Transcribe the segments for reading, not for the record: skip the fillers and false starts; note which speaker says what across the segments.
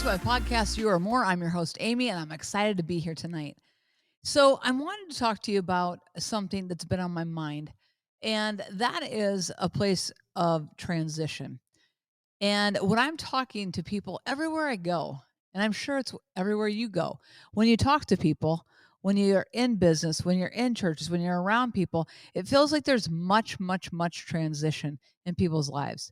Speaker 1: my podcast, You Are More. I'm your host, Amy, and I'm excited to be here tonight. So, I wanted to talk to you about something that's been on my mind, and that is a place of transition. And when I'm talking to people everywhere I go, and I'm sure it's everywhere you go, when you talk to people, when you're in business, when you're in churches, when you're around people, it feels like there's much transition in people's lives.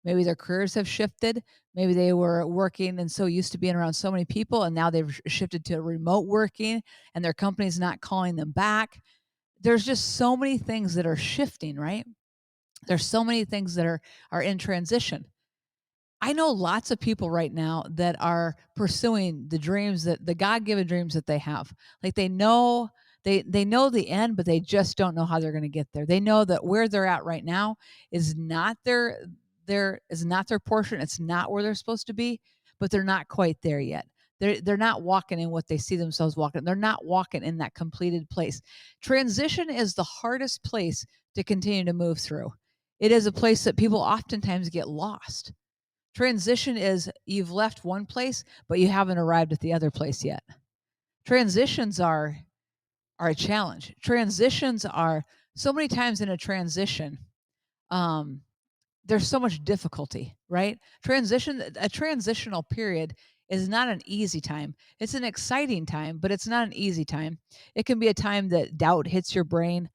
Speaker 1: Maybe their careers have shifted. Maybe they were working and so used to being around so many people, and now they've shifted to remote working and their company's not calling them back. There's just so many things that are shifting, right? There's so many things that are in transition. I know lots of people right now that are pursuing the dreams that the God-given dreams that they have. Like they know the end, but they just don't know how they're going to get there. They know that where they're at right now is not their portion. It's not where they're supposed to be, but they're not quite there yet. They're not walking in what they see themselves walking. They're not walking in that completed place. Transition is the hardest place to continue to move through. It is a place that people oftentimes get lost. Transition is you've left one place, but you haven't arrived at the other place yet. Transitions are a challenge. Transitions are so many times in a transition, um, there's so much difficulty, right? A transitional period is not an easy time. It's an exciting time, but it's not an easy time. It can be a time that doubt hits your brain,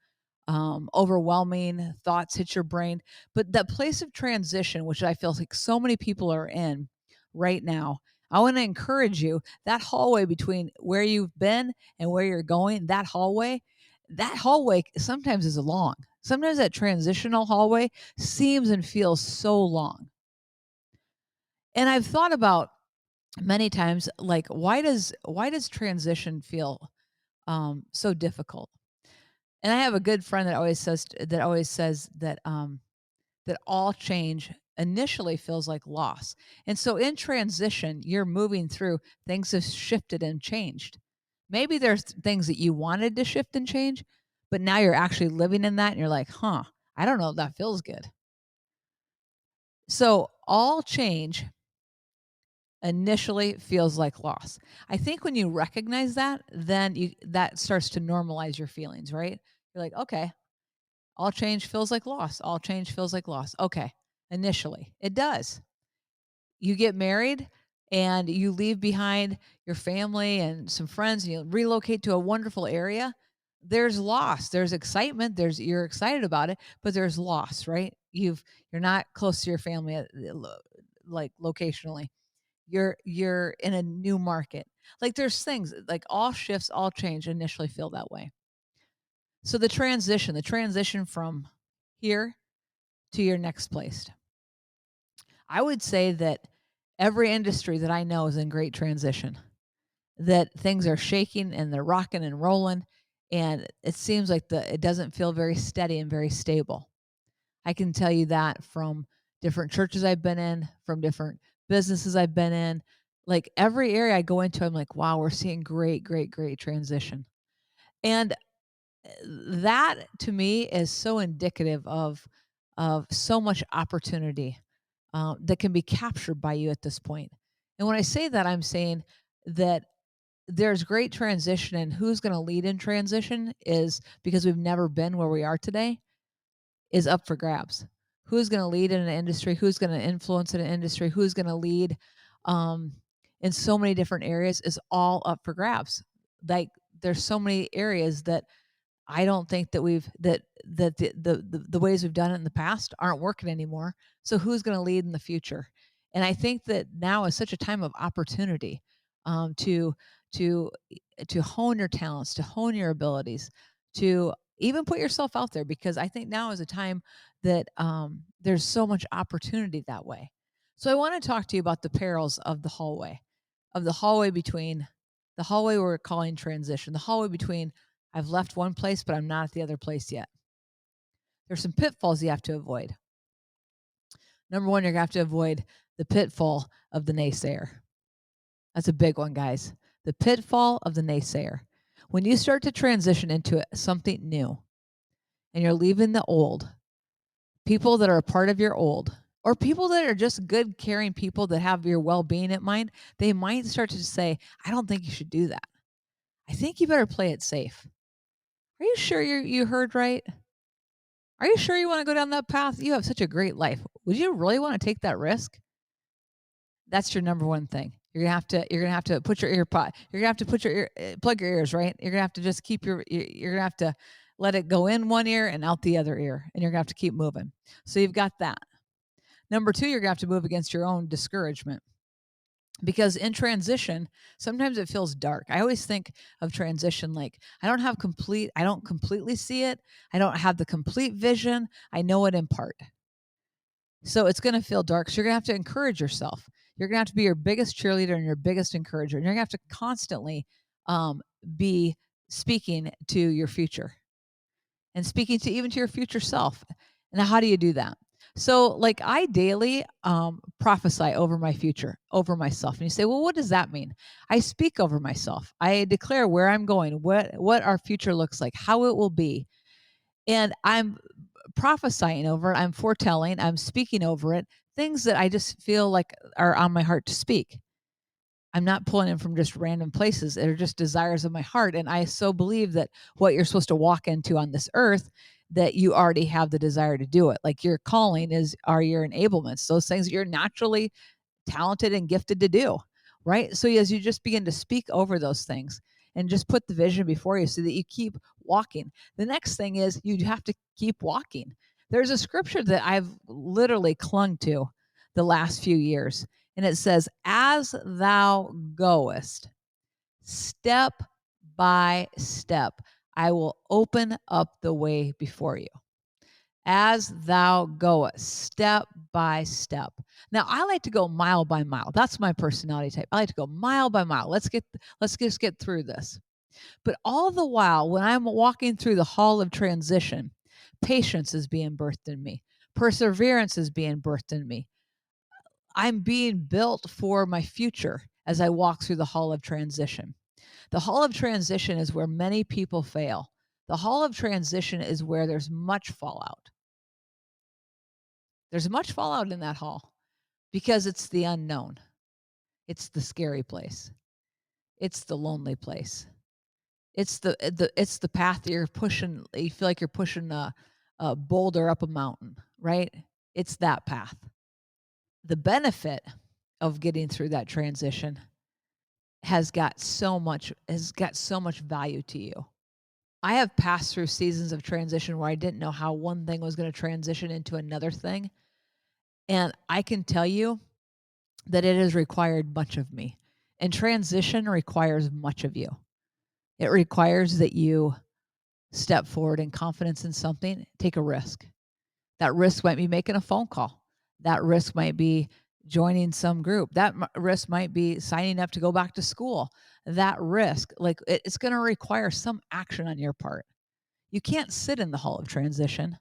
Speaker 1: overwhelming thoughts hit your brain. But that place of transition, which I feel like so many people are in right now, I want to encourage you that hallway between where you've been and where you're going, that hallway sometimes is long. Sometimes that transitional hallway seems and feels so long. And I've thought about many times, like, why does transition feel so difficult? And I have a good friend that always says that all change initially feels like loss. And so in transition, you're moving through, things have shifted and changed. Maybe there's things that you wanted to shift and change, but now you're actually living in that and you're like, "Huh, I don't know if that feels good." So all change initially feels like loss. I think when you recognize that, then that starts to normalize your feelings, right? You're like, "Okay, all change feels like loss. All change feels like loss." Okay. Initially, it does. You get married and you leave behind your family and some friends and you relocate to a wonderful area. There's loss. There's excitement. You're excited about it, but there's loss, right? You're not close to your family like locationally. You're in a new market. Like there's things like all shifts, all change initially feel that way. So the transition from here to your next place. I would say that every industry that I know is in great transition, that things are shaking and they're rocking and rolling. And it seems like it doesn't feel very steady and very stable. I can tell you that from different churches I've been in, from different businesses I've been in. Like every area I go into, I'm like, wow, we're seeing great transition. And that to me is so indicative of so much opportunity that can be captured by you at this point. And when I say that, I'm saying that there's great transition, and who's going to lead in transition is because we've never been where we are today is up for grabs. Who's going to lead in an industry? Who's going to influence in an industry? Who's going to lead um, in so many different areas is all up for grabs. Like there's so many areas that I don't think that the ways we've done it in the past aren't working anymore. So who's going to lead in the future? And I think that now is such a time of opportunity um, to to to hone your talents, to hone your abilities, to even put yourself out there because I think now is a time that there's so much opportunity that way. So I want to talk to you about the perils of the hallway between the hallway we're calling transition, the hallway between I've left one place, but I'm not at the other place yet. There's some pitfalls you have to avoid. Number one, you're going to have to avoid the pitfall of the naysayer. That's a big one, guys. The pitfall of the naysayer. When you start to transition into something new and you're leaving the old, people that are a part of your old, Or people that are just good, caring people that have your well being at mind, they might start to say, I don't think you should do that. I think you better play it safe. Are you sure you heard right? Are you sure you want to go down that path? You have such a great life. Would you really want to take that risk? That's your number one thing. You're gonna have to put your ear pot. You're gonna have to put your plug your ears, right? You're gonna have to just keep you're gonna have to let it go in one ear and out the other ear, and you're gonna have to keep moving. So you've got that. Number two, you're gonna have to move against your own discouragement, because in transition, sometimes it feels dark. I always think of transition like I don't completely see it. I don't have the complete vision. I know it in part. So it's going to feel dark. So you're going to have to encourage yourself. You're going to have to be your biggest cheerleader and your biggest encourager. And you're going to have to constantly um, be speaking to your future and speaking to even to your future self. And how do you do that? So, like, I daily prophesy over my future, over myself. And you say, well, what does that mean? I speak over myself. I declare where I'm going, what our future looks like, how it will be. And I'm prophesying over it. I'm foretelling. I'm speaking over it. Things that I just feel like are on my heart to speak. I'm not pulling in from just random places. They're just desires of my heart. And I so believe that what you're supposed to walk into on this earth, that you already have the desire to do it. Like your calling are your enablements, those things that you're naturally talented and gifted to do, right? So as you just begin to speak over those things and just put the vision before you so that you keep walking. The next thing is you have to keep walking. There's a scripture that I've literally clung to the last few years, and it says, as thou goest, step by step, I will open up the way before you. As thou goest, step by step. Now, I like to go mile by mile. That's my personality type. I like to go mile by mile. Let's just get through this. But all the while, when I'm walking through the hall of transition, patience is being birthed in me. Perseverance is being birthed in me. I'm being built for my future as I walk through the hall of transition. The hall of transition is where many people fail. The hall of transition is where there's much fallout. There's much fallout in that hall because it's the unknown. It's the scary place. It's the lonely place. It's the path that you're pushing. You feel like you're pushing a boulder up a mountain, right? It's that path. The benefit of getting through that transition has got so much value to you. I have passed through seasons of transition where I didn't know how one thing was going to transition into another thing, and I can tell you that it has required much of me. And transition requires much of you. It requires that you step forward in confidence in something, take a risk. That risk might be making a phone call. That risk might be joining some group. That risk might be signing up to go back to school. That risk, like it's going to require some action on your part. You can't sit in the hall of transition.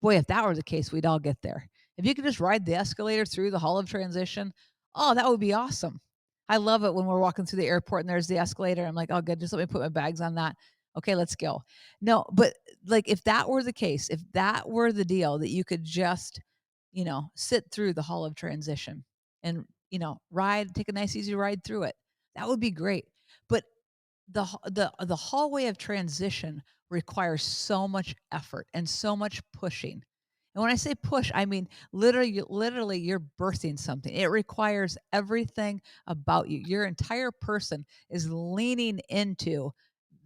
Speaker 1: Boy, if that were the case, we'd all get there. If you could just ride the escalator through the hall of transition, oh, that would be awesome. I love it when we're walking through the airport and there's the escalator. I'm like, oh, good, just let me put my bags on that. Okay, let's go. No, but like if that were the case, if that were the deal that you could just, sit through the hall of transition and, take a nice, easy ride through it, that would be great. But the hallway of transition requires so much effort and so much pushing. And when I say push, I mean literally you're birthing something. It requires everything about you. Your entire person is leaning into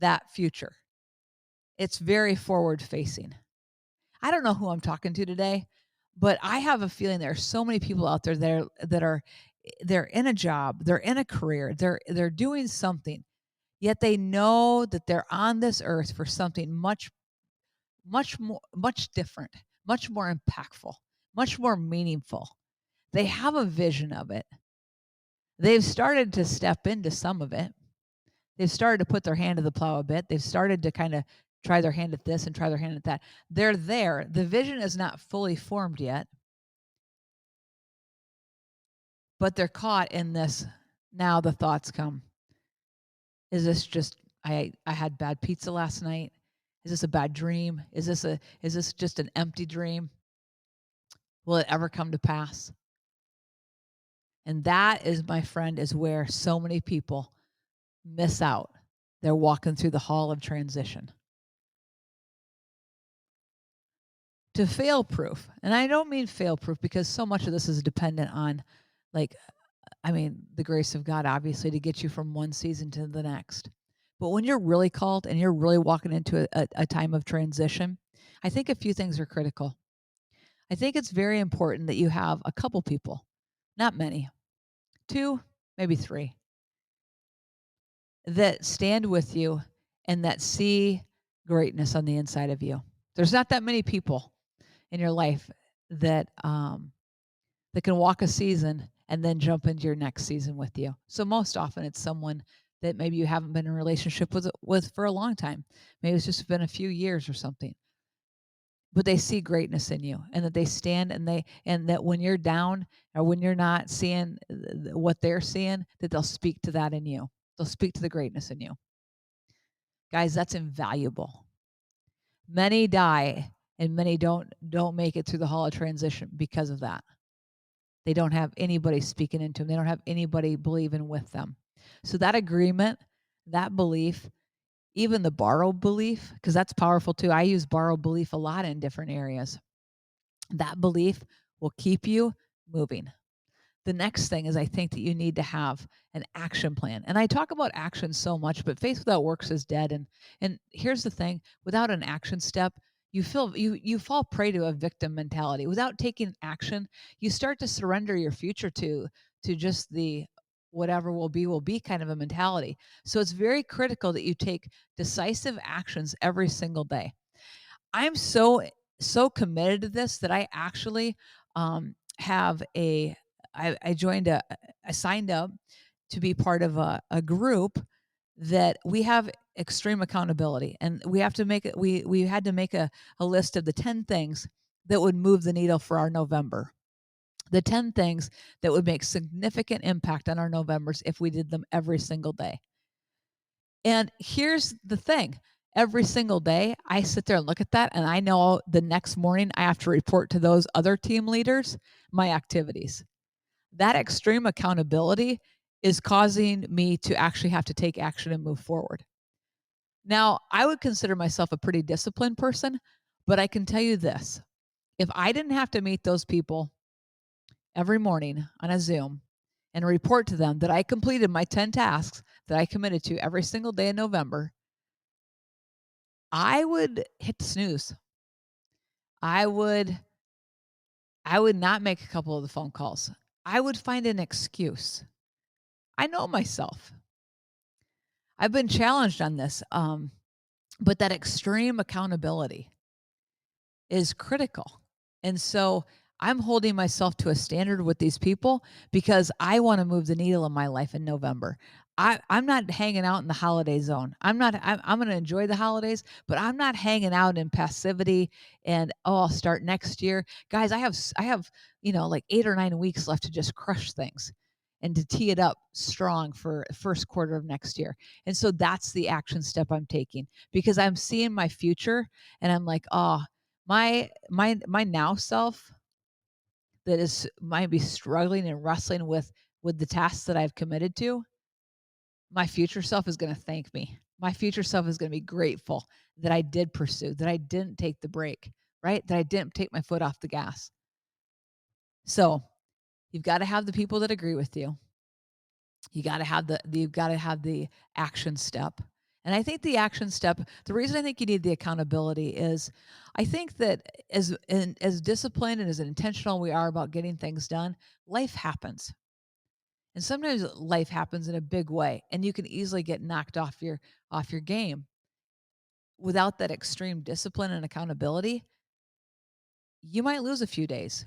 Speaker 1: that future. It's very forward facing. I don't know who I'm talking to today, but I have a feeling there are so many people out there that are they're in a job, they're in a career, they're doing something, yet they know that they're on this earth for something much more, much different, much more impactful, much more meaningful. They have a vision of it. They've started to step into some of it. They've started to put their hand to the plow a bit. They've started to kind of try their hand at this and try their hand at that. They're there. The vision is not fully formed yet, but they're caught in this. Now the thoughts come. Is this just I had bad pizza last night? Is this a bad dream? Is this just an empty dream? Will it ever come to pass? And that is, my friend, is where so many people miss out. They're walking through the hall of transition. To fail proof, and I don't mean fail proof because so much of this is dependent on, like, I mean, the grace of God, obviously, to get you from one season to the next. But when you're really called and you're really walking into a time of transition, I think a few things are critical. I think it's very important that you have a couple people, not many, two, maybe three, that stand with you and that see greatness on the inside of you. There's not that many people in your life that that can walk a season and then jump into your next season with you. So most often it's someone that maybe you haven't been in a relationship with for a long time. Maybe it's just been a few years or something. But they see greatness in you, and that they stand and that when you're down or when you're not seeing what they're seeing, that they'll speak to that in you. They'll speak to the greatness in you. Guys, that's invaluable. Many die and many don't make it through the hall of transition because of that. They don't have anybody speaking into them. They don't have anybody believing with them. So that agreement, that belief, even the borrowed belief, because that's powerful too. I use borrowed belief a lot in different areas. That belief will keep you moving. The next thing is I think that you need to have an action plan. And I talk about action so much, but faith without works is dead. And here's the thing, without an action step, you fall prey to a victim mentality. Without taking action, you start to surrender your future to just the whatever will be kind of a mentality. So it's very critical that you take decisive actions every single day. I'm so committed to this that I actually have a I joined a I signed up to be part of a group that we have extreme accountability, and we have to make it we had to make a list of the 10 things that would move the needle for our November. The 10 things that would make significant impact on our Novembers if we did them every single day. And here's the thing, every single day, I sit there and look at that, and I know the next morning I have to report to those other team leaders my activities. That extreme accountability is causing me to actually have to take action and move forward. Now, I would consider myself a pretty disciplined person, but I can tell you this, if I didn't have to meet those people every morning on a Zoom and report to them that I completed my 10 tasks that I committed to every single day in November, I would hit the snooze. I would I would not make a couple of the phone calls. I would find an excuse. I know myself. I've been challenged on this, but that extreme accountability is critical. And so I'm holding myself to a standard with these people because I want to move the needle in my life in November. I'm not hanging out in the holiday zone. I'm going to enjoy the holidays, but I'm not hanging out in passivity and, oh, I'll start next year. Guys, I have, like 8 or 9 weeks left to just crush things and to tee it up strong for first quarter of next year. And so that's the action step I'm taking because I'm seeing my future and I'm like, oh, my now self that is might be struggling and wrestling with the tasks that I've committed to, my future self is going to thank me. My future self is going to be grateful that I did pursue, that I didn't take the break, right? That I didn't take my foot off the gas. So, you've got to have the people that agree with you. You've got to have the action step. And I think the action step, the reason I think you need the accountability is I think that as disciplined and as intentional we are about getting things done, life happens. And sometimes life happens in a big way and you can easily get knocked off your game. Without that extreme discipline and accountability, you might lose a few days.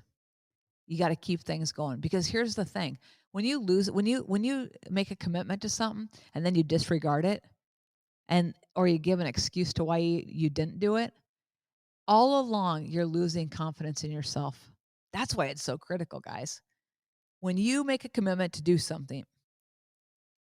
Speaker 1: You got to keep things going because here's the thing. When you make a commitment to something and then you disregard it and or you give an excuse to why you didn't do it, all along you're losing confidence in yourself. That's why it's so critical, guys. When you make a commitment to do something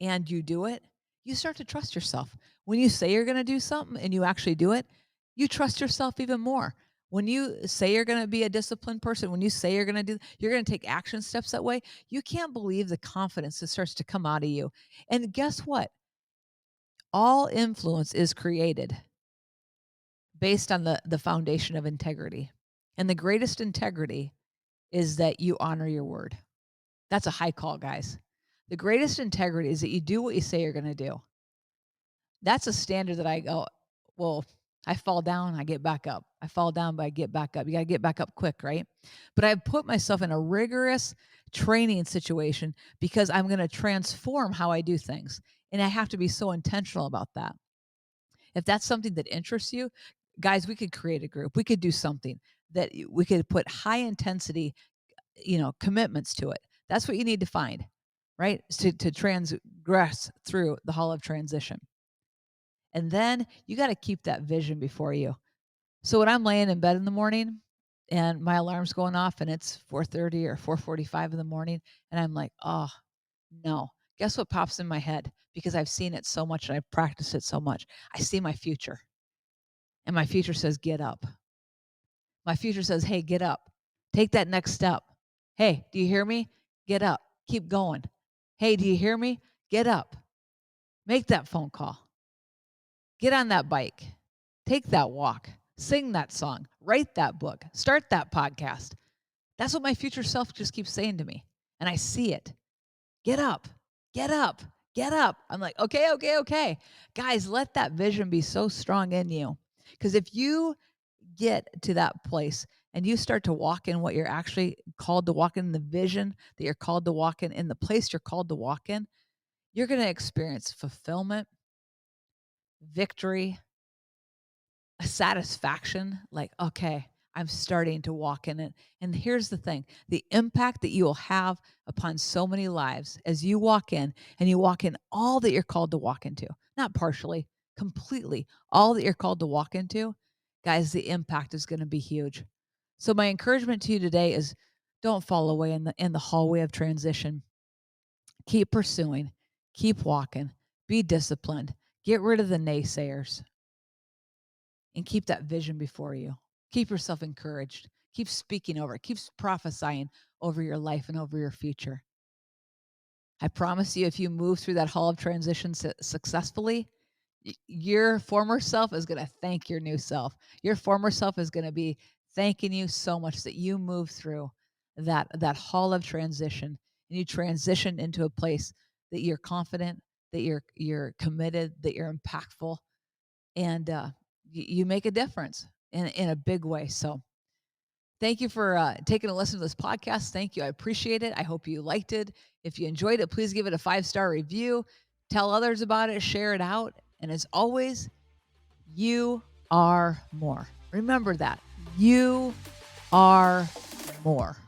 Speaker 1: and you do it, you start to trust yourself. When you say you're going to do something and you actually do it, you trust yourself even more. When you say you're going to be a disciplined person, when you say you're going to take action steps that way, you can't believe the confidence that starts to come out of you. And guess what? All influence is created based on the foundation of integrity. And the greatest integrity is that you honor your word. That's a high call, guys. The greatest integrity is that you do what you say you're going to do. That's a standard that I go, well, I fall down, I get back up. I fall down, but I get back up. You got to get back up quick, right? But I put myself in a rigorous training situation because I'm going to transform how I do things. And I have to be so intentional about that. If that's something that interests you, guys, we could create a group. We could do something that we could put high intensity, commitments to it. That's what you need to find, right? To transgress through the hall of transition. And then you got to keep that vision before you. So when I'm laying in bed in the morning and my alarm's going off and it's 4:30 or 4:45 in the morning and I'm like, "Oh, no." Guess what pops in my head? Because I've seen it so much and I've practiced it so much. I see my future. And my future says, "Get up." My future says, "Hey, get up. Take that next step. Hey, do you hear me? Get up. Keep going. Hey, do you hear me? Get up. Make that phone call. Get on that bike. Take that walk. Sing that song. Write that book. Start that podcast." That's what my future self just keeps saying to me. And I see it. Get up. Get up. Get up. I'm like, okay, okay, okay. Guys, let that vision be so strong in you. Because if you get to that place and you start to walk in what you're actually called to walk in, the vision that you're called to walk in the place you're called to walk in, you're going to experience fulfillment, victory, a satisfaction like, okay, I'm starting to walk in it. And here's the thing, the impact that you will have upon so many lives as you walk in and you walk in all that you're called to walk into, not partially, completely, all that you're called to walk into, guys, the impact is going to be huge. So my encouragement to you today is don't fall away in the hallway of transition. Keep pursuing, keep walking, be disciplined, get rid of the naysayers and keep that vision before you. Keep yourself encouraged. Keep speaking over it. Keep prophesying over your life and over your future. I promise you, if you move through that hall of transition successfully, your former self is going to thank your new self. Your former self is going to be thanking you so much that you move through that hall of transition and you transition into a place that you're confident, that you're committed, that you're impactful, and you make a difference in a big way. So thank you for taking a listen to this podcast. Thank you. I appreciate it. I hope you liked it. If you enjoyed it, please give it a 5-star review. Tell others about it. Share it out. And as always, you are more. Remember that. You are more.